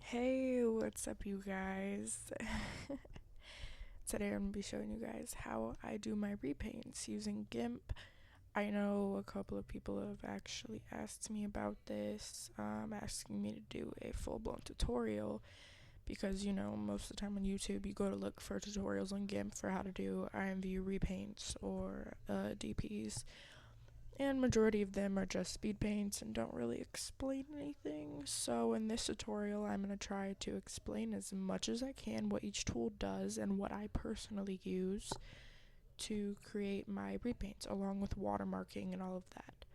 Hey, what's up, you guys? Today I'm going to be showing you guys how I do my repaints using Gimp. I know a couple of people have actually asked me about this, asking me to do a full-blown tutorial because, most of the time on YouTube you go to look for tutorials on Gimp for how to do IMVU repaints or DPs. And majority of them are just speed paints and don't really explain anything. So in this tutorial, I'm going to try to explain as much as I can what each tool does and what I personally use to create my repaints, along with watermarking and all of that.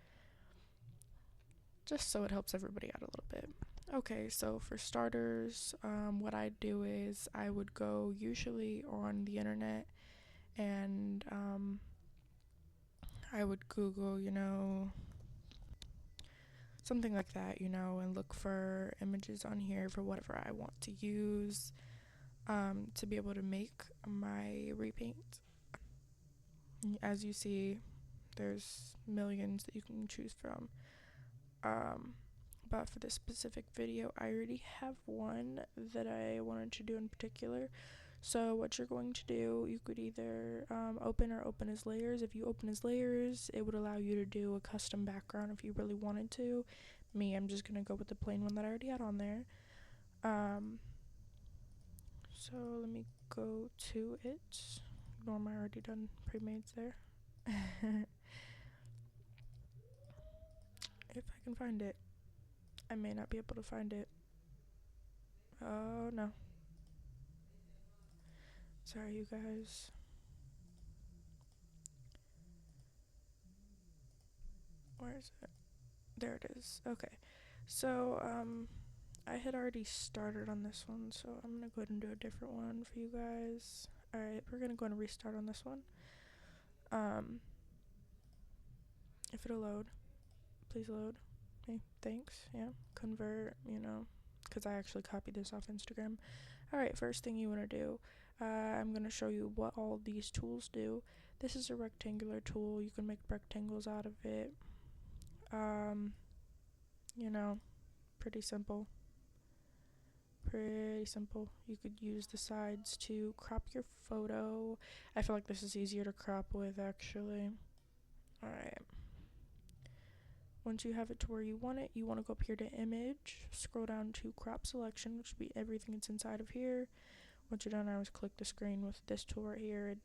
Just so it helps everybody out a little bit. Okay, so for starters, what I do is I would go usually on the internet and I would Google, something like that, and look for images on here for whatever I want to use to be able to make my repaint. As you see, there's millions that you can choose from. But for this specific video, I already have one that I wanted to do in particular. So what you're going to do, you could either open as layers. If you open as layers, it would allow you to do a custom background if you really wanted to. Me, I'm just going to go with the plain one that I already had on there. So let me go to it. Ignore my already done pre-mades there. If I can find it. I may not be able to find it. Oh no. Sorry, you guys. Where is it? There it is. Okay. So, I had already started on this one, so I'm gonna go ahead and do a different one for you guys. Alright, we're gonna go ahead and restart on this one. If it'll load, please load. Okay, thanks. Yeah, convert, because I actually copied this off Instagram. Alright, first thing you want to do, I'm going to show you what all of these tools do. This is a rectangular tool. You can make rectangles out of it. Pretty simple. Pretty simple. You could use the sides to crop your photo. I feel like this is easier to crop with, actually. Alright. Once you have it to where you want it, you want to go up here to image, scroll down to crop selection, which would be everything that's inside of here. Once you're done, I always click the screen with this tool right here. It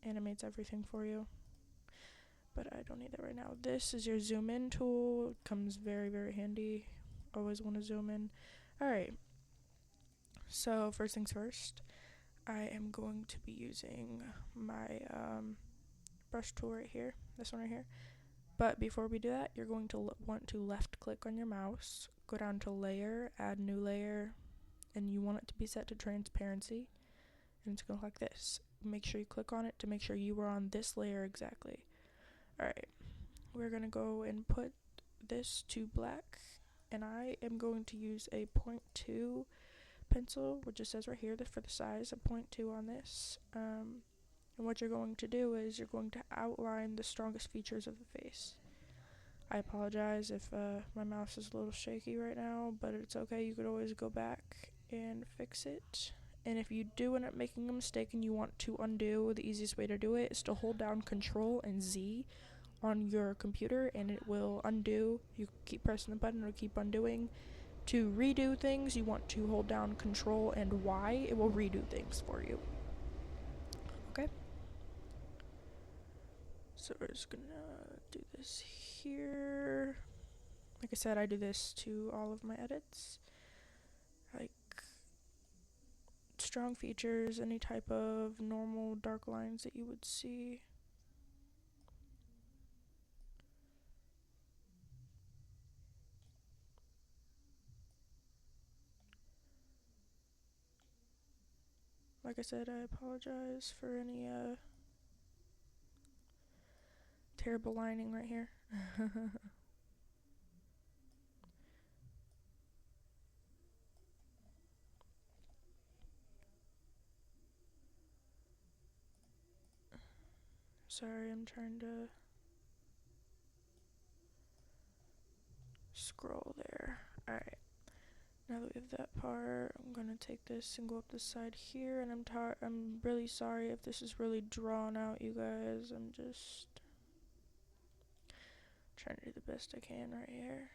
animates everything for you. But I don't need that right now. This is your zoom in tool. It comes very, very handy. Always want to zoom in. Alright. So first things first, I am going to be using my brush tool right here. This one right here. But before we do that, you're going to want to left click on your mouse, go down to layer, add new layer, and you want it to be set to transparency, and it's going to look like this. Make sure you click on it to make sure you are on this layer exactly. Alright, we're going to go and put this to black, and I am going to use a 0.2 pencil, which it says right here for the size of 0.2 on this. And what you're going to do is you're going to outline the strongest features of the face. I apologize if my mouse is a little shaky right now, but it's okay. You could always go back and fix it. And if you do end up making a mistake and you want to undo, the easiest way to do it is to hold down Control and Z on your computer, and it will undo. You keep pressing the button, it'll keep undoing. To redo things, you want to hold down Control and Y. It will redo things for you. Okay? So we're just gonna do this here. Like I said, I do this to all of my edits. Like strong features, any type of normal dark lines that you would see. Like I said, I apologize for any terrible lining right here. Sorry, I'm trying to scroll there. Alright. Now that we have that part, I'm gonna take this and go up the side here, and I'm really sorry if this is really drawn out, you guys. I'm just trying to do the best I can right here.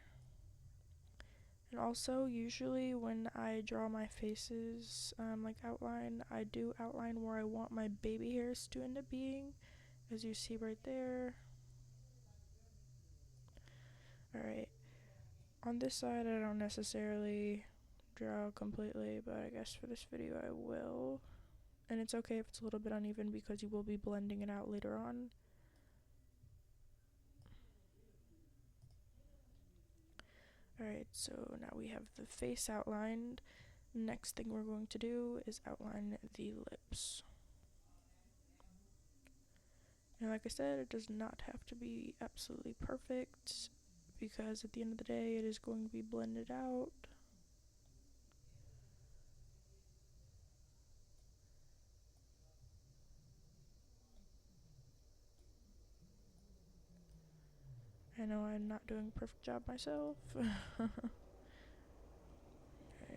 And also, usually when I draw my faces, like outline, I do outline where I want my baby hairs to end up being, as you see right there. Alright, on this side I don't necessarily draw completely, but I guess for this video I will. And it's okay if it's a little bit uneven because you will be blending it out later on. Alright, so now we have the face outlined. Next thing we're going to do is outline the lips. And like I said, it does not have to be absolutely perfect, because at the end of the day it is going to be blended out. I know I'm not doing a perfect job myself. Alright,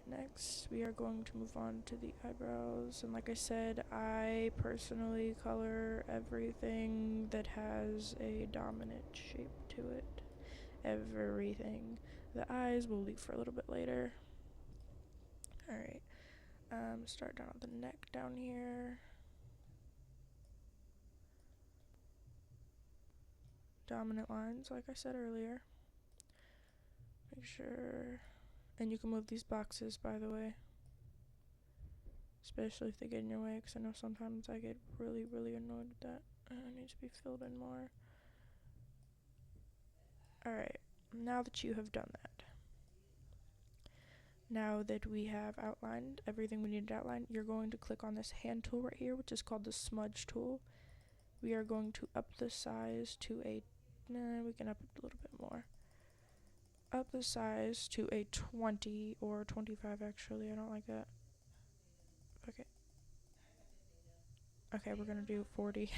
next we are going to move on to the eyebrows. And like I said, I personally color everything that has a dominant shape to it. Everything. The eyes we'll leave for a little bit later. Alright, start down at the neck down here. Dominant lines, like I said earlier. Make sure, and you can move these boxes, by the way, especially if they get in your way, because I know sometimes I get really annoyed with that. It needs to be filled in more. Alright, now that you have done that, now that we have outlined everything we need to outline, you're going to click on this hand tool right here, which is called the smudge tool. We are going to up the size to a, we can up it a little bit more. Up the size to a 20 or 25, actually. I don't like that. Okay. Okay, we're gonna do 40.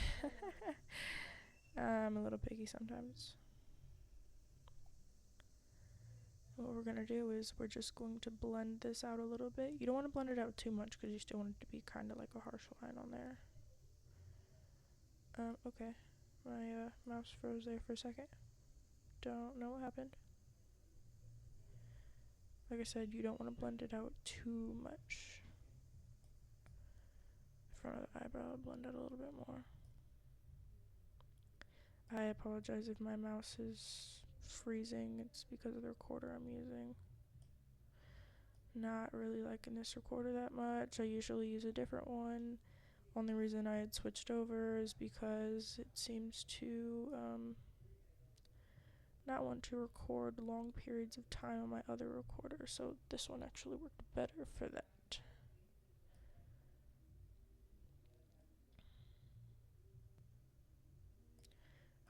I'm a little picky sometimes. What we're gonna do is we're just going to blend this out a little bit. You don't want to blend it out too much because you still want it to be kind of like a harsh line on there. Okay. My mouse froze there for a second. Don't know what happened. Like I said, you don't want to blend it out too much. In front of the eyebrow, blend it a little bit more. I apologize if my mouse is freezing. It's because of the recorder I'm using. Not really liking this recorder that much. I usually use a different one. Only reason I had switched over is because it seems to not want to record long periods of time on my other recorder, so this one actually worked better for that.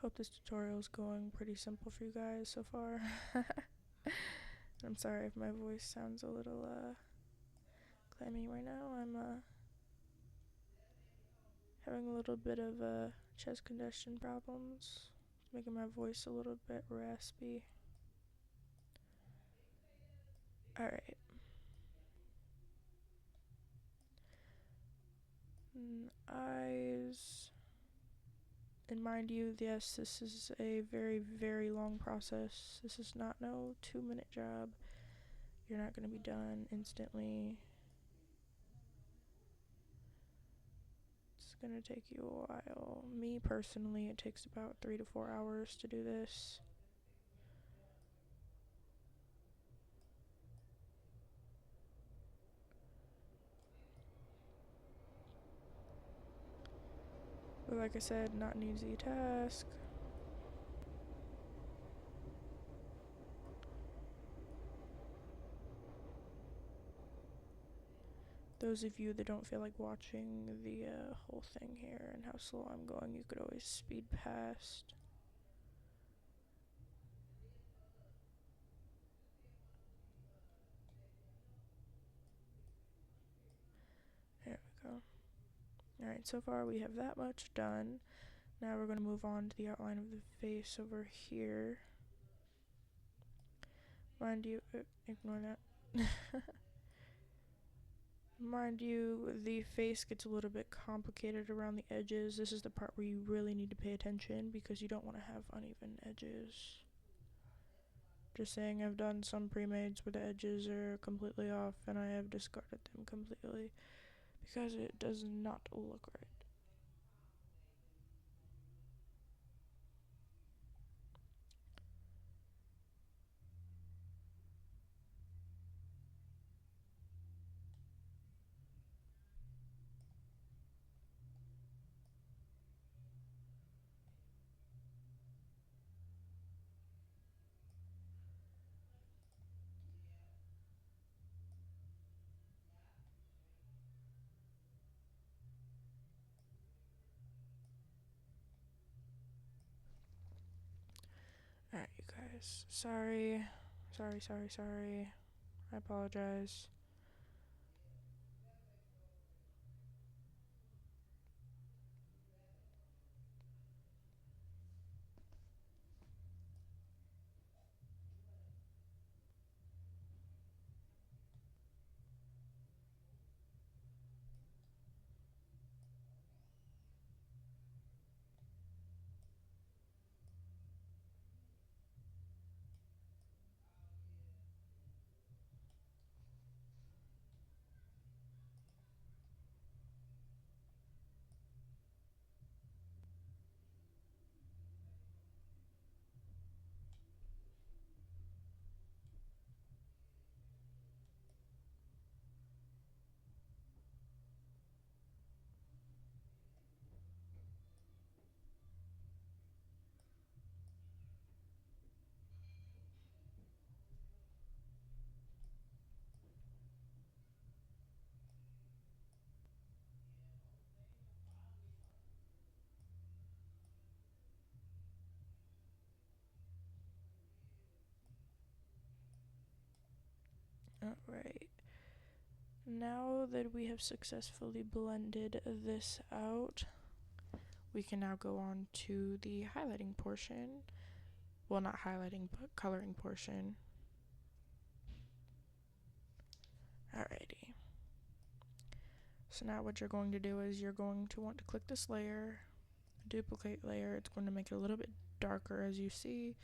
Hope this tutorial is going pretty simple for you guys so far. I'm sorry if my voice sounds a little clammy right now. I'm having a little bit of chest congestion problems. It's making my voice a little bit raspy. Alright. Eyes. And mind you, yes, this is a very long process. This is not no 2-minute job. You're not going to be done instantly. It's going to take you a while. Me personally, it takes about 3 to 4 hours to do this. But like I said, not an easy task. Those of you that don't feel like watching the whole thing here and how slow I'm going, you could always speed past. There we go. Alright, so far we have that much done. Now we're going to move on to the outline of the face over here. Mind you, ignore that. Mind you, the face gets a little bit complicated around the edges. This is the part where you really need to pay attention because you don't want to have uneven edges. Just saying, I've done some pre-mades where the edges are completely off and I have discarded them completely because it does not look right. Alright, you guys. Sorry. I apologize. Alright. Now that we have successfully blended this out, we can now go on to the highlighting portion. Well, not highlighting, but coloring portion. Alrighty. So now what you're going to do is you're going to want to click this layer, duplicate layer. It's going to make it a little bit darker as you see.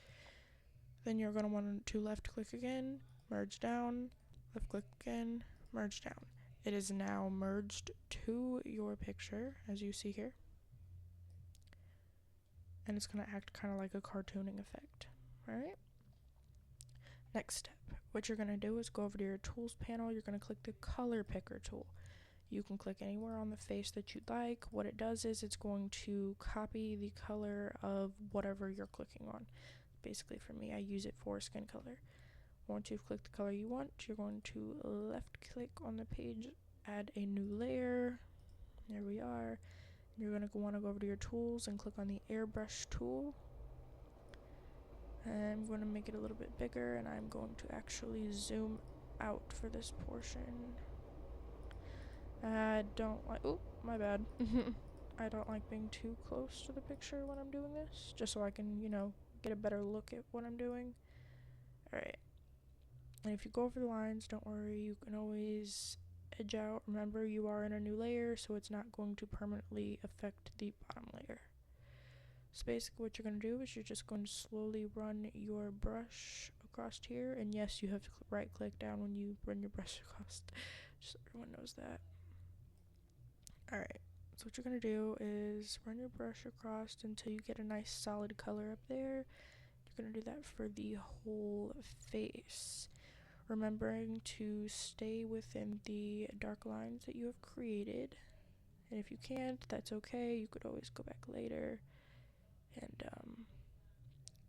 Then you're going to want to left click again, merge down, left click again, merge down. It is now merged to your picture as you see here. And it's going to act kind of like a cartooning effect. Alright? Next step. What you're going to do is go over to your tools panel. You're going to click the color picker tool. You can click anywhere on the face that you'd like. What it does is it's going to copy the color of whatever you're clicking on. Basically for me, I use it for skin color. Once you've clicked the color you want, you're going to left click on the page, add a new layer. There we are. You're going to want to go over to your tools and click on the airbrush tool. I'm going to make it a little bit bigger and I'm going to actually zoom out for this portion. I don't like, oh, my bad. I don't like being too close to the picture when I'm doing this, just so I can, you know, get a better look at what I'm doing. Alright. And if you go over the lines, don't worry, you can always edge out. Remember, you are in a new layer, so it's not going to permanently affect the bottom layer. So basically what you're going to do is you're just going to slowly run your brush across here. And yes, you have to right click down when you run your brush across, just so everyone knows that. Alright, so what you're going to do is run your brush across until you get a nice solid color up there. You're going to do that for the whole face. Remembering to stay within the dark lines that you have created. And if you can't, that's okay. You could always go back later and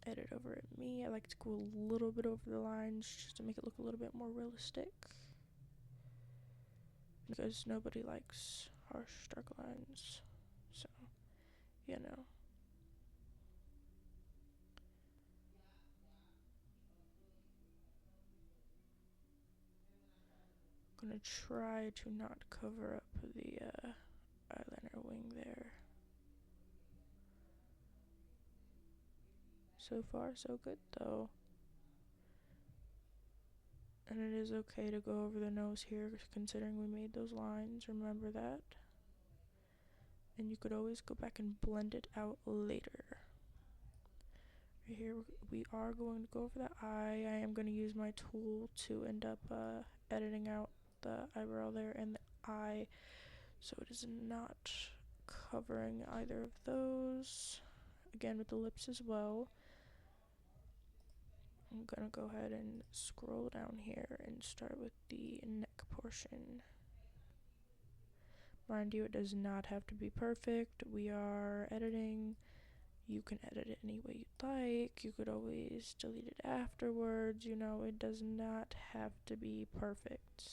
edit over at me. I like to go a little bit over the lines just to make it look a little bit more realistic. Because nobody likes harsh dark lines. So, you know. I'm gonna try to not cover up the eyeliner wing there. So far, so good though. And it is okay to go over the nose here, considering we made those lines. Remember that. And you could always go back and blend it out later. Right here, we are going to go over the eye. I am going to use my tool to end up editing out the eyebrow there and the eye, so it is not covering either of those. Again, with the lips as well. I'm gonna go ahead and scroll down here and start with the neck portion. Mind you, it does not have to be perfect. We are editing. You can edit it any way you'd like. You could always delete it afterwards. You know, it does not have to be perfect.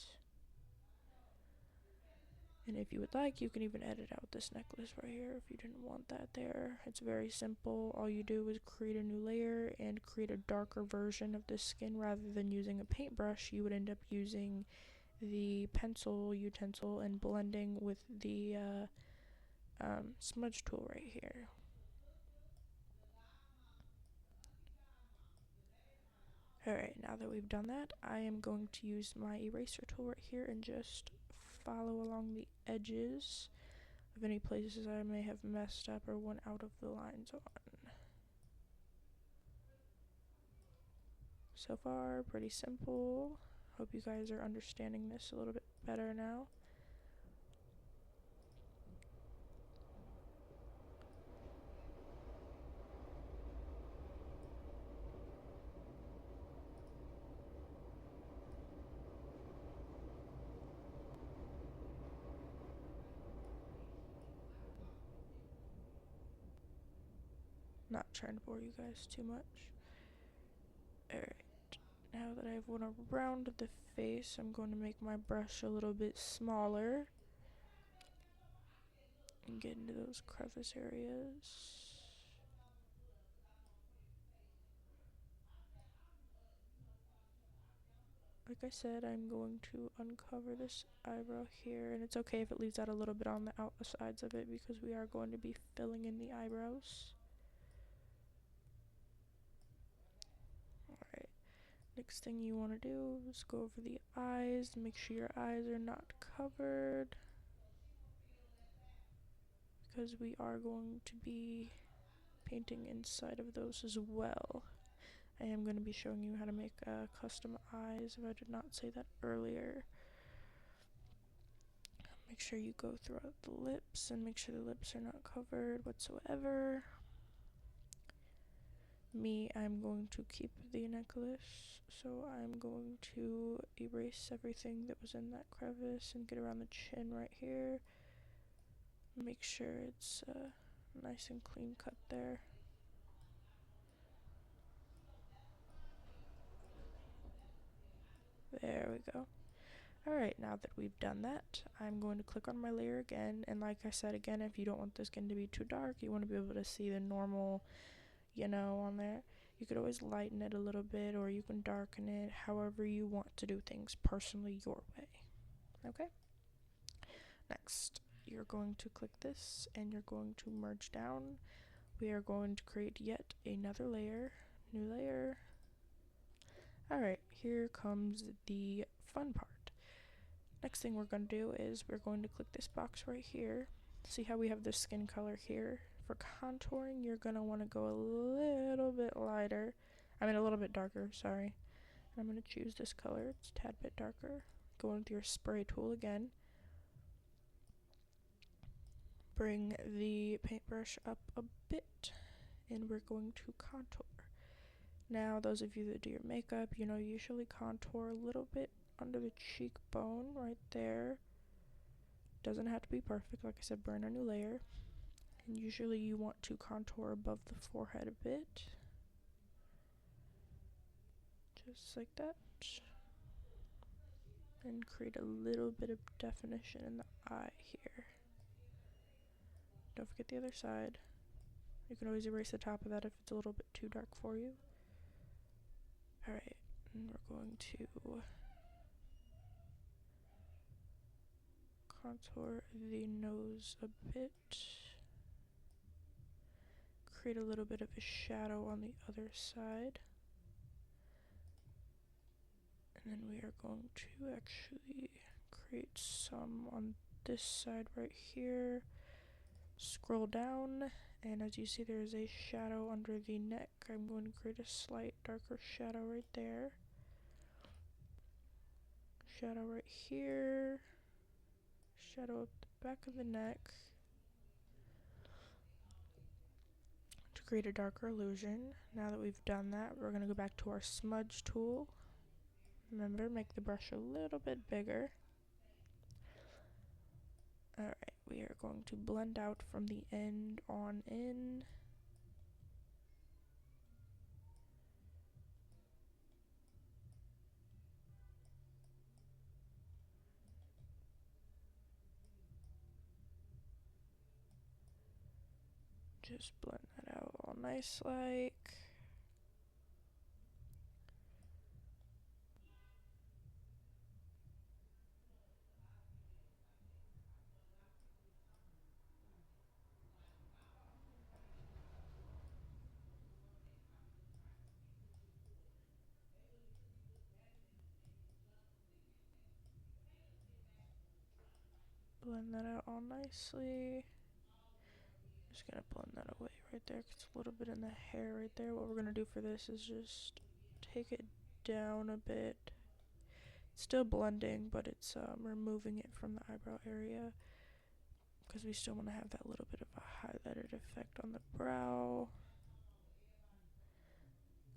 And if you would like, you can even edit out this necklace right here if you didn't want that there. It's very simple. All you do is create a new layer and create a darker version of the skin. Rather than using a paintbrush, you would end up using the pencil utensil and blending with the smudge tool right here. Alright, now that we've done that, I am going to use my eraser tool right here and just follow along the edges of any places I may have messed up or went out of the lines on. So far, pretty simple. Hope you guys are understanding this a little bit better now. Not trying to bore you guys too much. Alright, now that I've went around the face, I'm going to make my brush a little bit smaller and get into those crevice areas. Like I said, I'm going to uncover this eyebrow here, and it's okay if it leaves out a little bit on the outsides of it because we are going to be filling in the eyebrows. Alright, next thing you want to do is go over the eyes, make sure your eyes are not covered because we are going to be painting inside of those as well. I am going to be showing you how to make custom eyes if I did not say that earlier. Make sure you go throughout the lips and make sure the lips are not covered whatsoever. Me, I'm going to keep the necklace, so I'm going to erase everything that was in that crevice and get around the chin right here. Make sure it's nice and clean cut there. There we go. Alright, now that we've done that, I'm going to click on my layer again, and like I said again, if you don't want the skin to be too dark, you want to be able to see the normal, you know, on there. You could always lighten it a little bit, or you can darken it, however you want to do things personally your way. Okay? Next, you're going to click this, and you're going to merge down. We are going to create yet another layer, new layer. Alright, here comes the fun part. Next thing we're going to do is we're going to click this box right here. See how we have the skin color here? For contouring, you're going to want to go a little bit lighter. I mean a little bit darker, sorry. I'm going to choose this color. It's a tad bit darker. Go with your spray tool again. Bring the paintbrush up a bit, and we're going to contour. Now, those of you that do your makeup, you know, usually contour a little bit under the cheekbone right there. Doesn't have to be perfect. Like I said, burn a new layer. And usually you want to contour above the forehead a bit. Just like that. And create a little bit of definition in the eye here. Don't forget the other side. You can always erase the top of that if it's a little bit too dark for you. Alright, and we're going to contour the nose a bit. Create a little bit of a shadow on the other side. And then we are are going to actually create some on this side right here. Scroll down, and as you see, there is a shadow under the neck. I'm going to create a slight darker shadow right there. Shadow right here. Shadow up the back of the neck to create a darker illusion. Now that we've done that, we're going to go back to our smudge tool. Remember, make the brush a little bit bigger. Alright, we are going to blend out from the end on in. Just blend that out all nice like. Blend that out all nicely. Just gonna blend that away right there because it's a little bit in the hair right there. What we're gonna do for this is just take it down a bit. It's still blending, but it's removing it from the eyebrow area because we still want to have that little bit of a highlighted effect on the brow.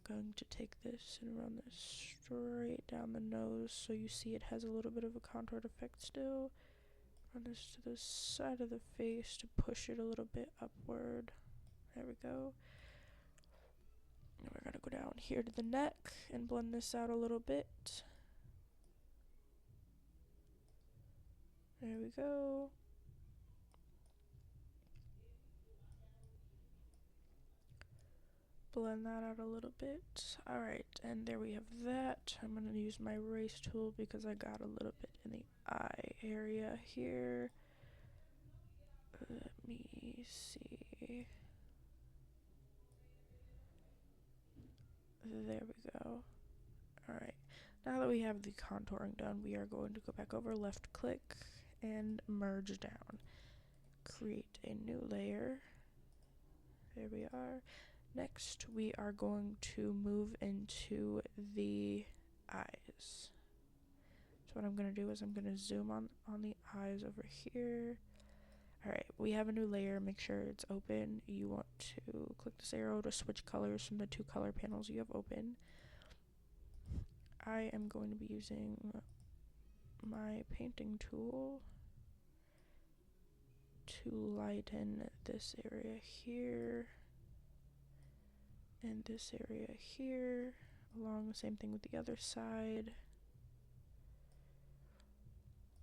Going to take this and run this straight down the nose so you see it has a little bit of a contoured effect still. Run this to the side of the face to push it a little bit upward. There we go. And we're gonna go down here to the neck and blend this out a little bit. There we go. Blend that out a little bit. Alright, and there we have that. I'm going to use my erase tool because I got a little bit in the eye area here. Let me see. There we go. Alright, now that we have the contouring done, we are going to go back over, left click, and merge down. Create a new layer. There we are. Next, we are going to move into the eyes. So what I'm going to do is I'm going to zoom on the eyes over here. Alright, we have a new layer. Make sure it's open. You want to click this arrow to switch colors from the two color panels you have open. I am going to be using my painting tool to lighten this area here and this area here, along the same thing with the other side.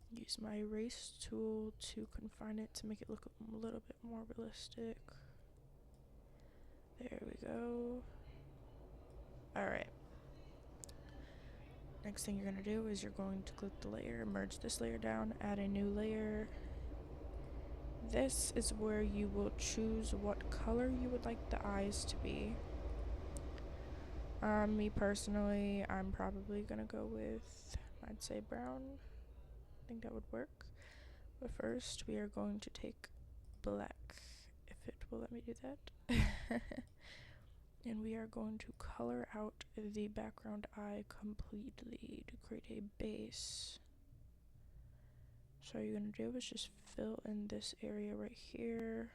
Use my erase tool to confine it to make it look a little bit more realistic. There we go. Alright. Next thing you're going to do is you're going to click the layer, merge this layer down, add a new layer. This is where you will choose what color you would like the eyes to be. Me personally, I'm probably gonna go with, I'd say brown. I think that would work. But first, we are going to take black, if it will let me do that. And we are going to color out the background eye completely to create a base. So all you're gonna do is just fill in this area right here.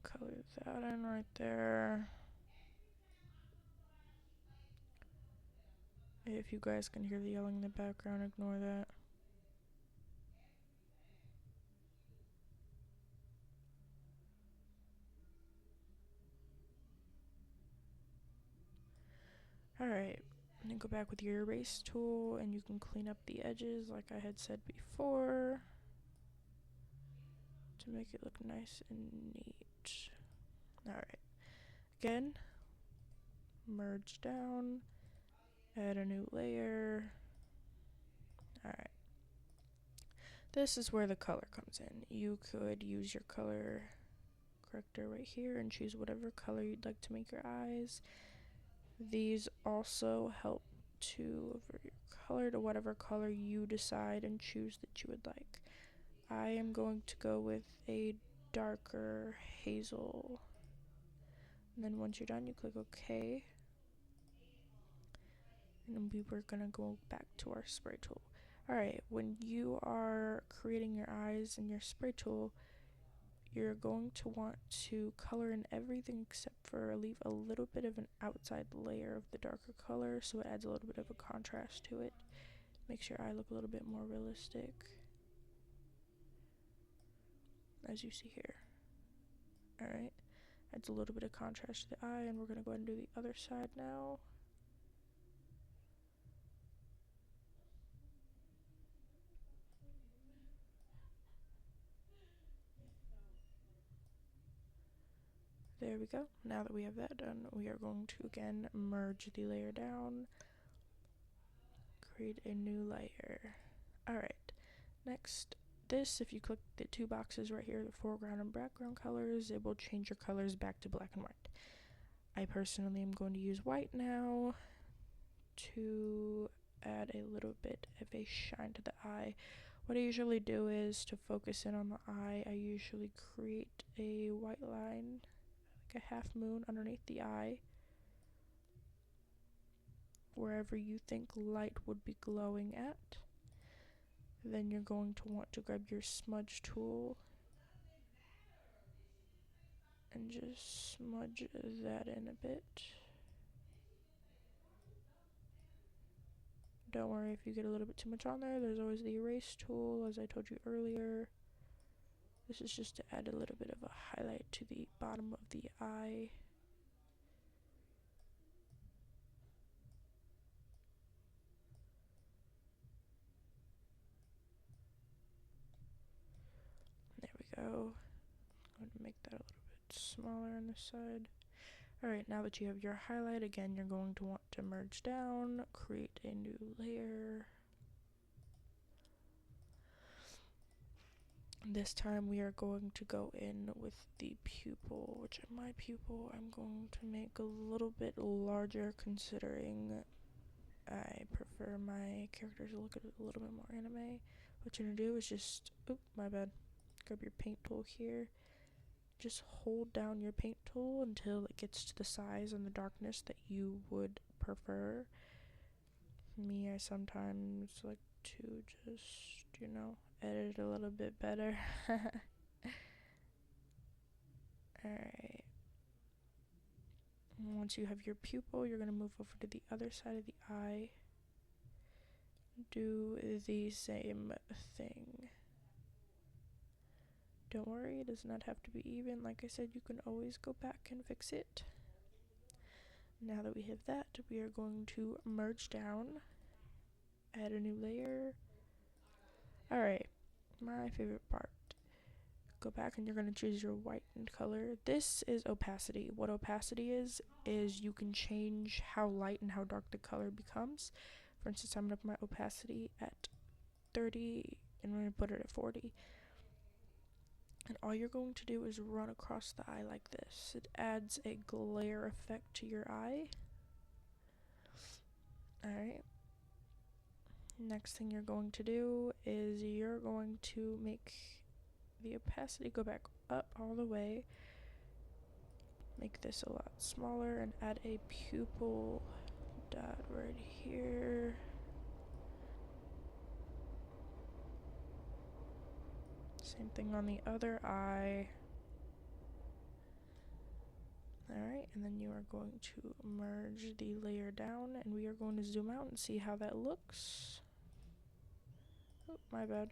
Color that in right there. If you guys can hear the yelling in the background, ignore that. Alright, and then go back with your erase tool and you can clean up the edges like I had said before to make it look nice and neat. Alright, again, merge down, add a new layer. Alright, This is where the color comes in. You could use your color corrector right here and choose whatever color you'd like to make your eyes. These also help to lower your color to whatever color you decide and choose that you would like. I am going to go with a darker hazel. And then once you're done, you click OK. And we're gonna go back to our spray tool. Alright, when you are creating your eyes in your spray tool, you're going to want to color in everything except for leave a little bit of an outside layer of the darker color so it adds a little bit of a contrast to it. Makes your eye look a little bit more realistic, as you see here. Alright, adds a little bit of contrast to the eye, and we're gonna go ahead and do the other side now. There we go. Now that we have that done, we are going to again merge the layer down, create a new layer. Alright, next, if you click the two boxes right here, the foreground and background colors, it will change your colors back to black and white. I personally am going to use white now to add a little bit of a shine to the eye. What I usually do is to focus in on the eye, I usually create a white line, like a half moon underneath the eye, wherever you think light would be glowing at. Then you're going to want to grab your smudge tool and just smudge that in a bit. Don't worry if you get a little bit too much on there, there's always the erase tool, as I told you earlier. This is just to add a little bit of a highlight to the bottom of the eye. There we go. I'm going to make that a little bit smaller on this side. Alright, now that you have your highlight, again, you're going to want to merge down, create a new layer. This time we are going to go in with the pupil, which in my pupil I'm going to make a little bit larger considering I prefer my characters to look a little bit more anime. What you're going to do is just, my bad, grab your paint tool here. Just hold down your paint tool until it gets to the size and the darkness that you would prefer. Me, I sometimes like to just, edit a little bit better. Alright. Once you have your pupil, you're going to move over to the other side of the eye. Do the same thing. Don't worry, it does not have to be even. Like I said, you can always go back and fix it. Now that we have that, we are going to merge down, add a new layer. Alright, my favorite part. Go back and you're going to choose your whitened color. This is opacity. What opacity is you can change how light and how dark the color becomes. For instance, I'm going to put my opacity at 30 and I'm going to put it at 40. And all you're going to do is run across the eye like this. It adds a glare effect to your eye. Alright. Next thing you're going to do is you're going to make the opacity go back up all the way. Make this a lot smaller and add a pupil dot right here. Same thing on the other eye. Alright, and then you are going to merge the layer down and we are going to zoom out and see how that looks. Oh, my bad.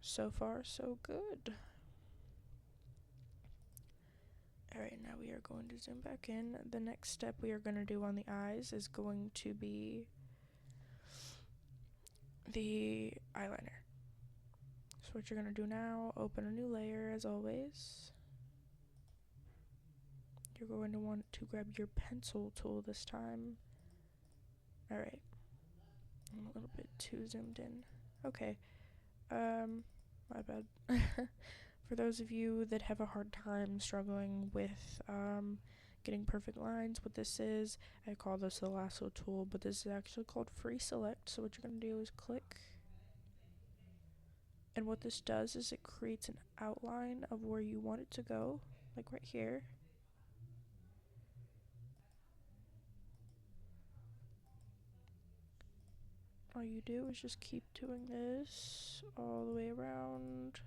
So far, so good. Alright, now we are going to zoom back in. The next step we are going to do on the eyes is going to be the eyeliner. So what you're going to do now, open a new layer as always. You're going to want to grab your pencil tool this time. Alright, I'm a little bit too zoomed in. Okay, my bad. For those of you that have a hard time struggling with getting perfect lines, what this is, I call this the lasso tool, but this is actually called free select. So what you're going to do is click, and what this does is it creates an outline of where you want it to go, like right here. All you do is just keep doing this all the way around.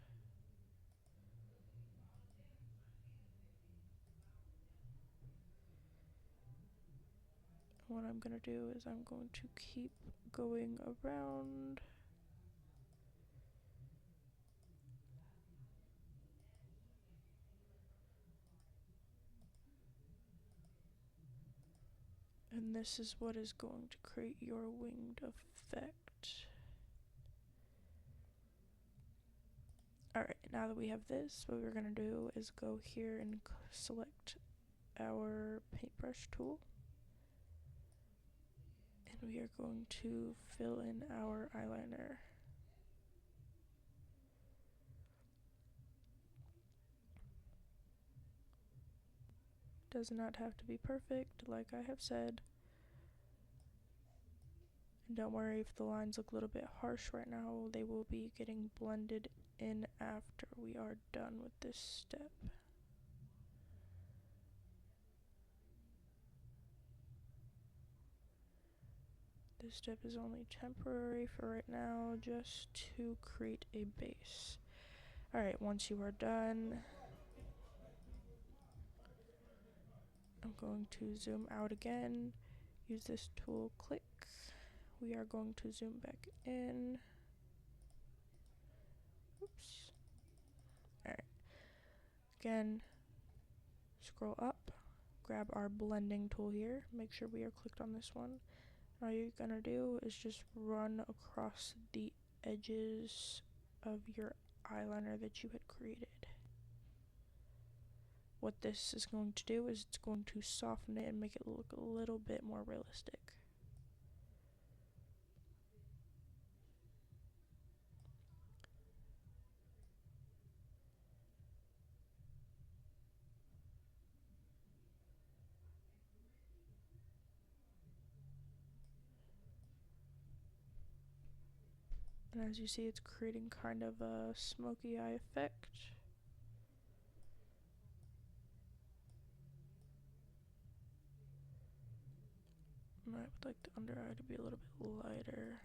What I'm going to do is I'm going to keep going around. And this is what is going to create your winged effect. Alright, now that we have this, what we're going to do is go here and select our paintbrush tool. And we are going to fill in our eyeliner. Does not have to be perfect, like I have said. And don't worry if the lines look a little bit harsh right now, they will be getting blended in after we are done with this step. This step is only temporary for right now, just to create a base. Alright, once you are done, I'm going to zoom out again, use this tool, click. We are going to zoom back in. Oops. Alright. Again, scroll up, grab our blending tool here, make sure we are clicked on this one. All you're gonna do is just run across the edges of your eyeliner that you had created. What this is going to do is it's going to soften it and make it look a little bit more realistic. And as you see, it's creating kind of a smoky eye effect. I would like the under eye to be a little bit lighter.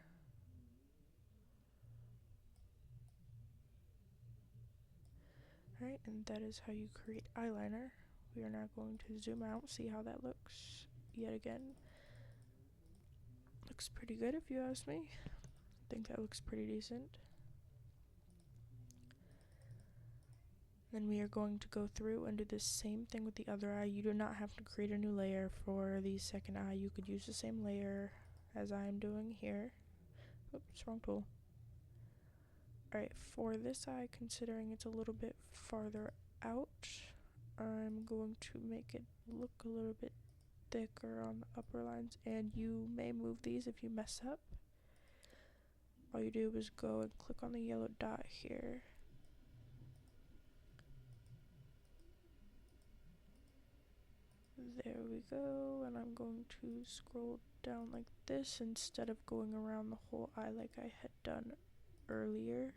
Alright, and that is how you create eyeliner. We are now going to zoom out, see how that looks yet again. Looks pretty good if you ask me. I think that looks pretty decent. Then we are going to go through and do the same thing with the other eye. You do not have to create a new layer for the second eye. You could use the same layer as I am doing here. Oops, wrong tool. Alright, for this eye, considering it's a little bit farther out, I'm going to make it look a little bit thicker on the upper lines, and you may move these if you mess up. All you do is go and click on the yellow dot here. There we go, and I'm going to scroll down like this instead of going around the whole eye like I had done earlier.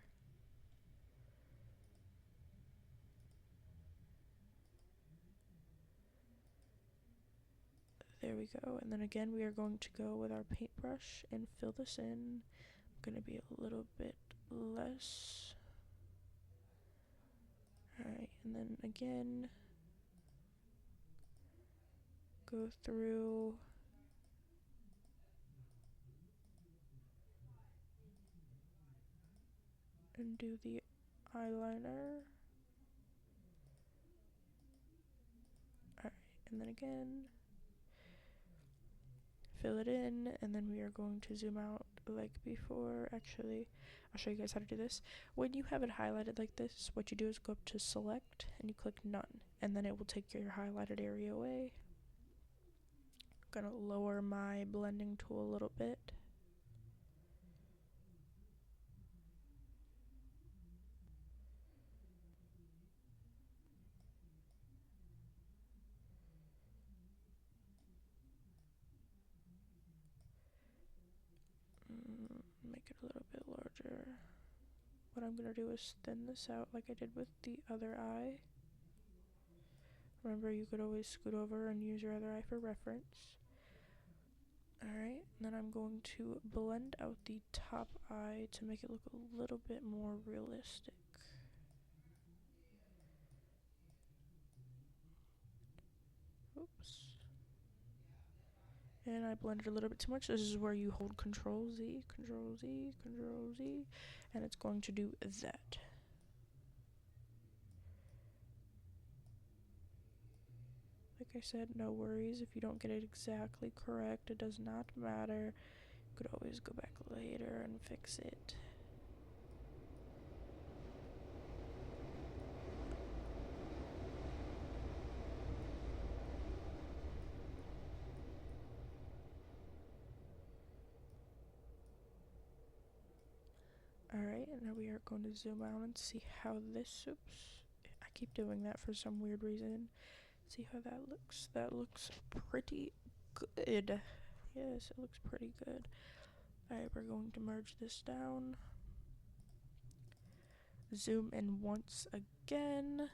There we go, and then again we are going to go with our paintbrush and fill this in. I'm going to be a little bit less. Alright, and then again, go through and do the eyeliner. Alright, and then again, fill it in, and then we are going to zoom out like before. Actually, I'll show you guys how to do this. When you have it highlighted like this, what you do is go up to select and you click none, and then it will take your highlighted area away. I'm gonna lower my blending tool a little bit. make it a little bit larger. What I'm gonna do is thin this out like I did with the other eye. Remember, you could always scoot over and use your other eye for reference. Alright, then I'm going to blend out the top eye to make it look a little bit more realistic. Oops. And I blended a little bit too much. This is where you hold Control Z, Control Z, Control Z, and it's going to do that. Like I said, no worries if you don't get it exactly correct. It does not matter. You could always go back later and fix it. Alright, and now we are going to zoom out and see how this, oops, I keep doing that for some weird reason. See how that looks. That looks pretty good. Yes, it looks pretty good. Alright, we're going to merge this down. Zoom in once again.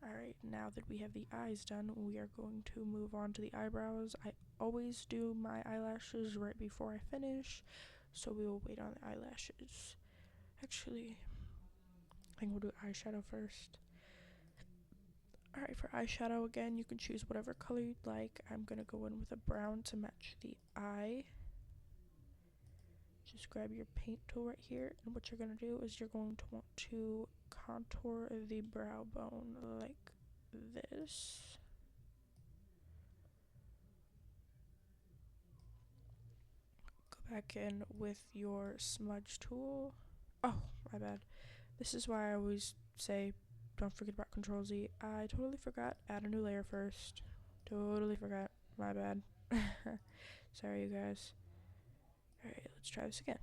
Alright, now that we have the eyes done, we are going to move on to the eyebrows. I always do my eyelashes right before I finish, so we will wait on the eyelashes. Actually, I think we'll do eyeshadow first. Alright, for eyeshadow again, you can choose whatever color you'd like. I'm gonna go in with a brown to match the eye. Just grab your paint tool right here, and what you're gonna do is you're going to want to contour the brow bone like this. Go back in with your smudge tool. Oh, my bad. This is why I always say don't forget about Control Z. I totally forgot. Add a new layer first. Totally forgot. My bad. Sorry, you guys. Alright, let's try this again.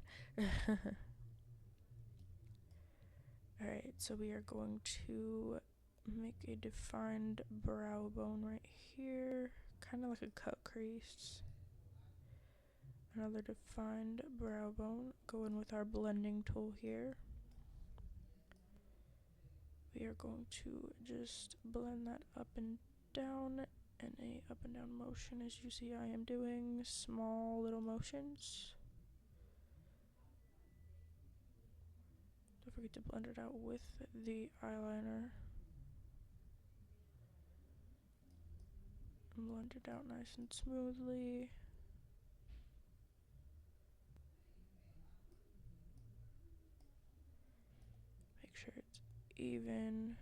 Alright, so we are going to make a defined brow bone right here. Kind of like a cut crease. Another defined brow bone. Go in with our blending tool here. We are going to just blend that up and down in a up and down motion, as you see I am doing. Small little motions. Don't forget to blend it out with the eyeliner. And blend it out nice and smoothly. Make sure it's even.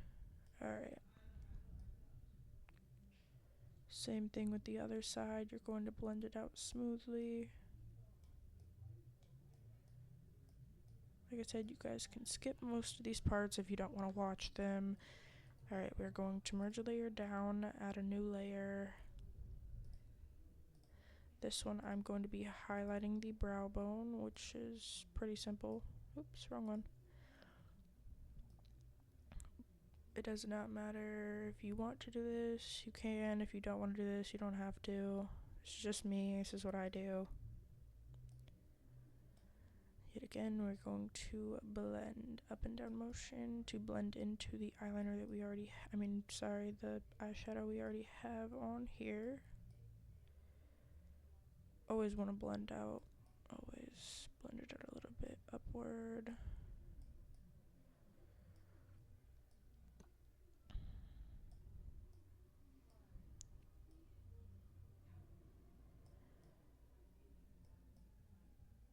Alright. Same thing with the other side. You're going to blend it out smoothly. Like I said, you guys can skip most of these parts if you don't want to watch them. Alright, we're going to merge a layer down, add a new layer. This one I'm going to be highlighting the brow bone, which is pretty simple. Oops, wrong one. It does not matter if you want to do this, you can. If you don't want to do this, you don't have to. It's just me, this is what I do. Yet again, we're going to blend up and down motion to blend into the eyeliner that we already, the eyeshadow we already have on here. Always want to blend out, always blend it out a little bit upward.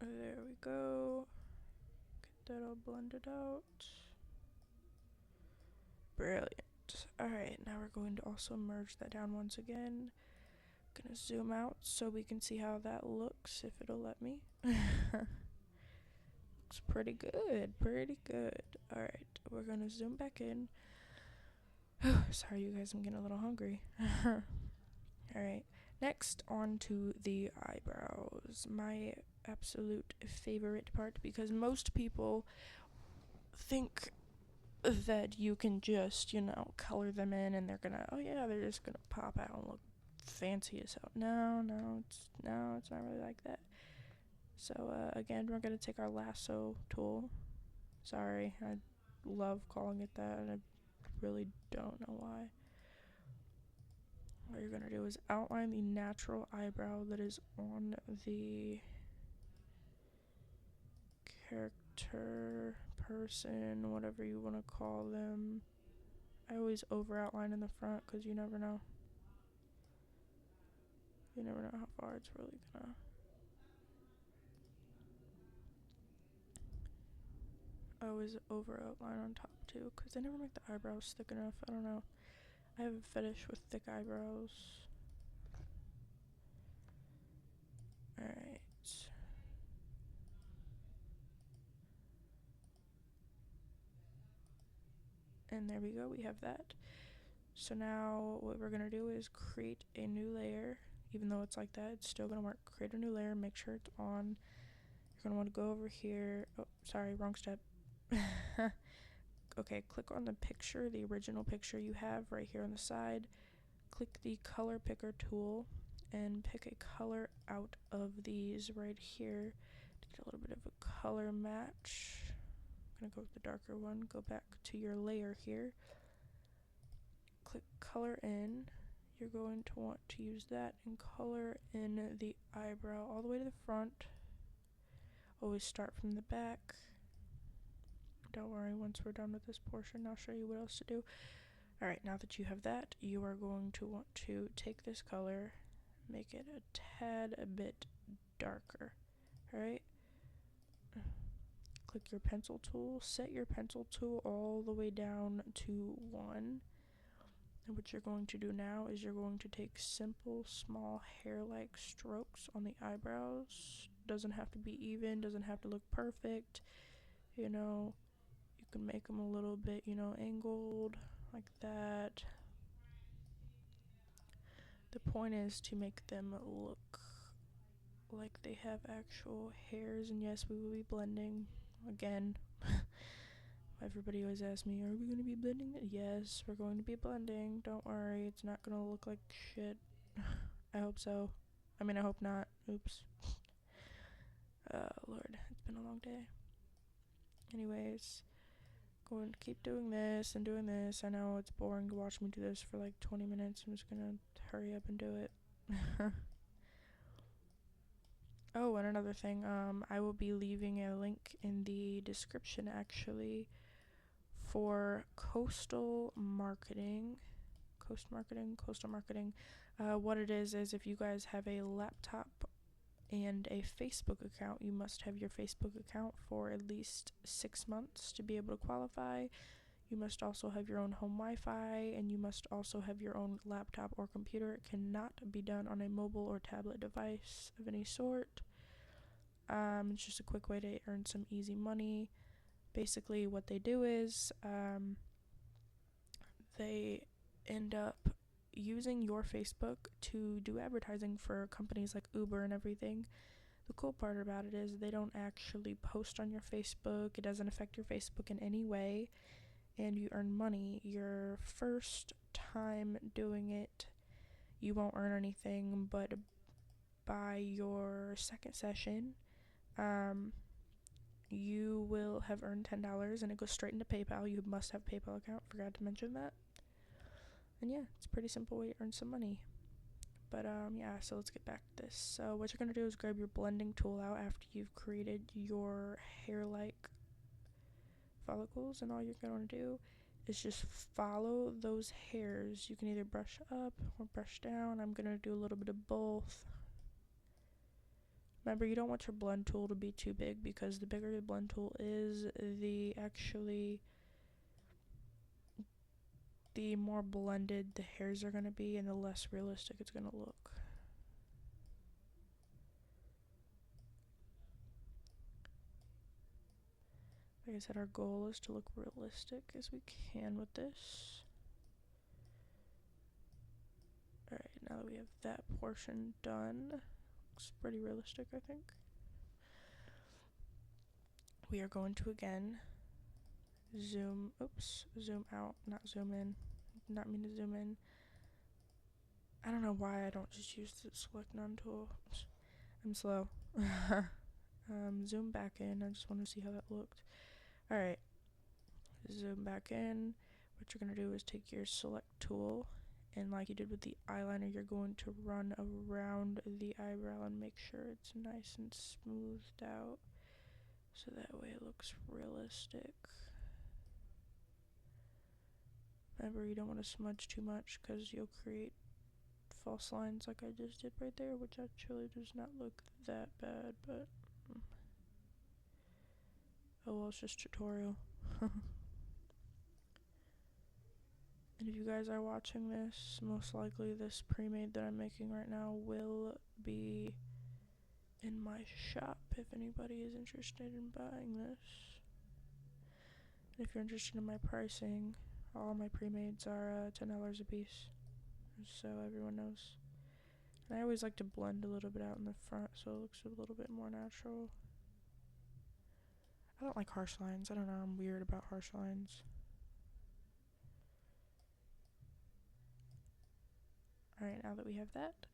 There we go. Get that all blended out. Brilliant. Alright, now we're going to also merge that down once again. Gonna zoom out so we can see how that looks, if it'll let me. Looks pretty good, pretty good. Alright, we're gonna zoom back in. Sorry you guys, I'm getting a little hungry. Alright, next on to the eyebrows. My absolute favorite part, because most people think that you can just, color them in and they're just gonna pop out and look fancy as hell. No, it's not really like that. So again, we're going to take our lasso tool. Sorry, I love calling it that, and I really don't know why. What you're going to do is outline the natural eyebrow that is on the character, person, whatever you want to call them. I always over outline in the front because you never know. You never know how far it's really gonna. I always over outline on top too because they never make the eyebrows thick enough. I don't know. I have a fetish with thick eyebrows. Alright. And there we go, we have that. So now what we're gonna do is create a new layer. Even though it's like that, it's still gonna work. Create a new layer, make sure it's on. You're gonna want to go over here. Oh, sorry, wrong step. Okay, click on the picture, the original picture you have right here on the side. Click the color picker tool and pick a color out of these right here to get a little bit of a color match. I'm gonna go with the darker one. Go back to your layer here. Click color in. You're going to want to use that and color in the eyebrow all the way to the front. Always start from the back. Don't worry, once we're done with this portion, I'll show you what else to do. Alright, now that you have that, you are going to want to take this color, make it a tad a bit darker. Alright? Click your pencil tool, set your pencil tool all the way down to 1. And what you're going to do now is you're going to take simple, small, hair-like strokes on the eyebrows. Doesn't have to be even, doesn't have to look perfect. You know, you can make them a little bit, you know, angled, like that. The point is to make them look like they have actual hairs, and yes, we will be blending again. Everybody always asks me, are we going to be blending it? Yes, we're going to be blending. Don't worry, it's not going to look like shit. I hope so. I mean, I hope not. Oops. Lord, it's been a long day. Anyways, going to keep doing this and doing this. I know it's boring to watch me do this for like 20 minutes. I'm just going to hurry up and do it. Oh, and another thing, I will be leaving a link in the description actually for coastal marketing. What it is if you guys have a laptop and a Facebook account, you must have your Facebook account for at least 6 months to be able to qualify. You must also have your own home Wi-Fi, and you must also have your own laptop or computer. It cannot be done on a mobile or tablet device of any sort. It's just a quick way to earn some easy money. Basically, what they do is they end up using your Facebook to do advertising for companies like Uber and everything. The cool part about it is they don't actually post on your Facebook. It doesn't affect your Facebook in any way, and you earn money. Your first time doing it, you won't earn anything, but by your second session, you will have earned $10, and it goes straight into PayPal. You must have a PayPal account, forgot to mention that. And yeah, it's a pretty simple way to earn some money. But yeah, so let's get back to this. So what you're going to do is grab your blending tool out after you've created your hair-like follicles, and all you're going to do is just follow those hairs. You can either brush up or brush down. I'm going to do a little bit of both. Remember, you don't want your blend tool to be too big, because the bigger the blend tool is, the more blended the hairs are going to be and the less realistic it's going to look. Like I said, our goal is to look realistic as we can with this. Alright, now that we have that portion done, looks pretty realistic, I think. We are going to again zoom out, not zoom in. Not mean to zoom in. I don't know why I don't just use the select none tool. I'm slow. Zoom back in. I just want to see how that looked. Alright, zoom back in. What you're going to do is take your select tool, and like you did with the eyeliner, you're going to run around the eyebrow and make sure it's nice and smoothed out, so that way it looks realistic. Remember, you don't want to smudge too much because you'll create false lines like I just did right there, which actually does not look that bad, but oh well, it's just tutorial. And if you guys are watching this, most likely this pre-made that I'm making right now will be in my shop if anybody is interested in buying this. And if you're interested in my pricing, all my pre-mades are $10 a piece, so everyone knows. And I always like to blend a little bit out in the front so it looks a little bit more natural. I don't like harsh lines. I don't know, I'm weird about harsh lines. Alright, now that we have that,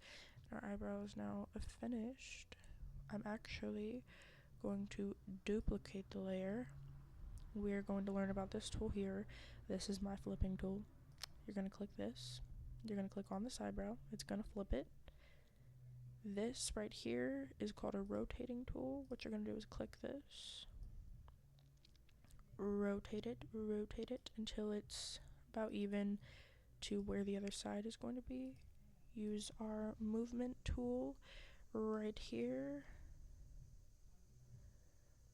our eyebrow is now finished. I'm actually going to duplicate the layer. We're going to learn about this tool here. This is my flipping tool. You're going to click this. You're going to click on this eyebrow. It's going to flip it. This right here is called a rotating tool. What you're going to do is click this. Rotate it until it's about even to where the other side is going to be. Use our movement tool right here.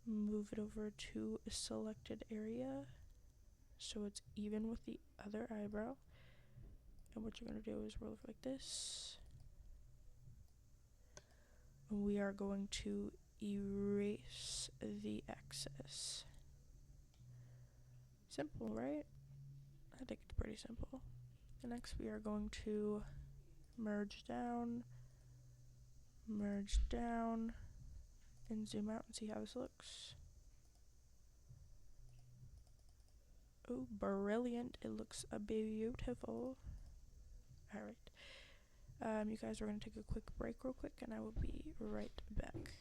Move it over to a selected area so it's even with the other eyebrow. And what you're going to do is roll it like this. And we are going to erase the excess. Simple, right? I think it's pretty simple. And next we are going to merge down, and zoom out and see how this looks. Oh, brilliant. It looks beautiful. Alright. You guys are going to take a quick break real quick, and I will be right back.